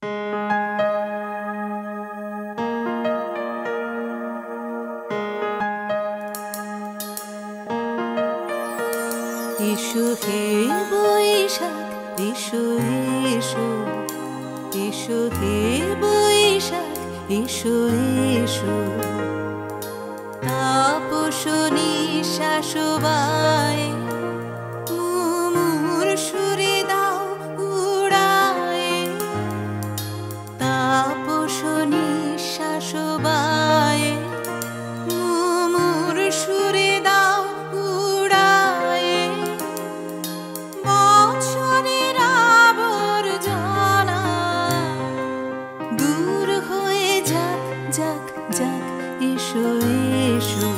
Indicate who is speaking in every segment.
Speaker 1: এসো হে বৈশাখ, এসো এসো, এসো হে বৈশাখ, এসো এসো। তাপস নিঃশ্বাস বায়ে মুমুর সুরে দাও উড়ায়ে। তাপস নিঃশ্বাস বায়ে মুমুর সুরে দাও উড়ায়ে। বছরের আবর্জনা দূর হয়ে যাক যাক যাক। এসো এসো,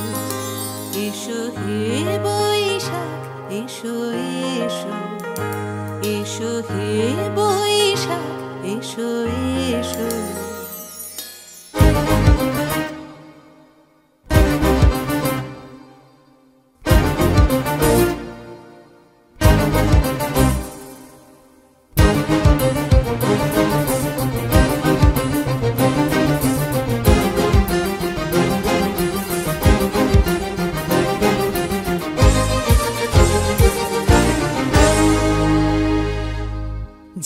Speaker 1: এসো হে বৈশাখ, এসো এসো, এসো হে বৈশাখ, এসো এসো।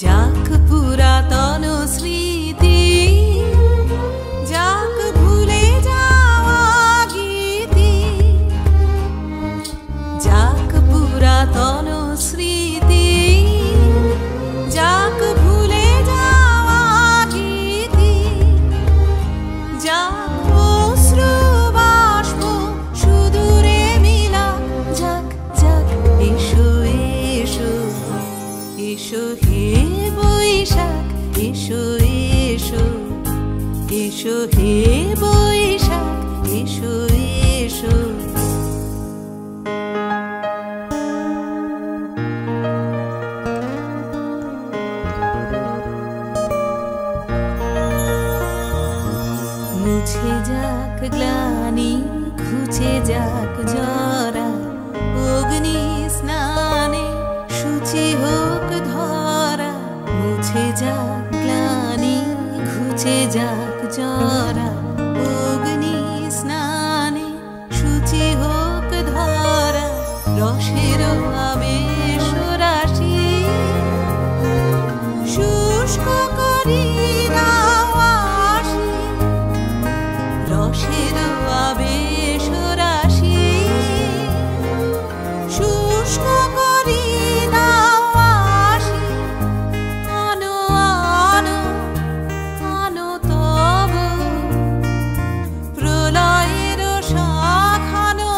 Speaker 1: যাক পুরাতন স্মৃতি, যাক ভুলে যাওয়া গীতি। যাক পুরাতন স্মৃতি, যাক ভুলে যাওয়া গীতি। যাক অশ্রু বাষ্প সুদূরে মিলা যাক যাক। এসো এসো, এসো হে বৈশাখ, এসো এসো, এসো হে বৈশাখ, এসো এসো। মুছে যাক গ্লানি, ঘুচে যাক জরা। অগ্নি স্নানে শুচি হোক ধরা। মুছে যাক গ্লানি, ঘুচে যাক জরা। অগ্নি স্নানে শুচি হোক ধরা। রসের আবেশ রাশি শুষ্ক করি দাও আসি। রসের আবেশ রাশি শুষ্ক করি দাও আসি। আনো আনো আনো তব প্রলয়ের শাখ। আনো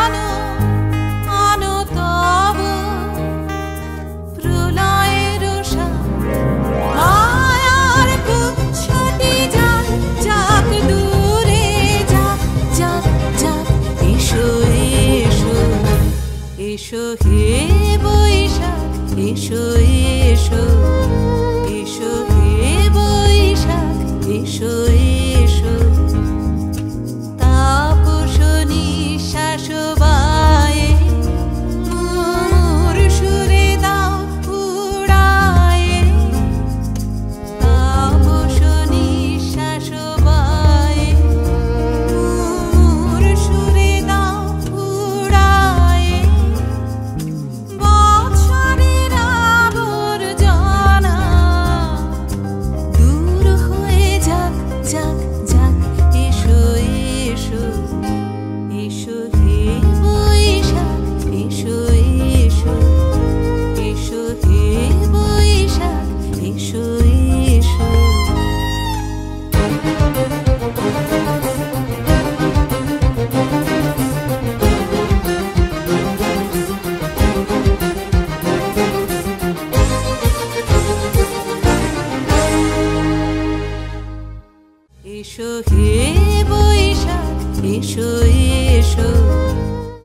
Speaker 1: আনো আনো তব প্রলয়ের শাখ। মায়ার গুচ্ছটি যাক যাক দূরে যাক যাক যাক। এসো এসো, এসো হে বৈশাখ, এসো এসো, এসো হে বৈশাখ, এসো এসো। তাপস নিঃশ্বাস বায়ে মুমুর সুরে দাও উড়ায়ে। তাপস নিঃশ্বাস বায়ে মুমুর সুরে দাও উড়ায়ে। বছরের আবর্জনা দূর হয়ে যাক যাক যাক। এসো এসো, এসো হে বৈশাখ, এসো এসো, এসো হে বৈশাখ, এসো এসো। এসো হে বৈশাখ, এসো এসো।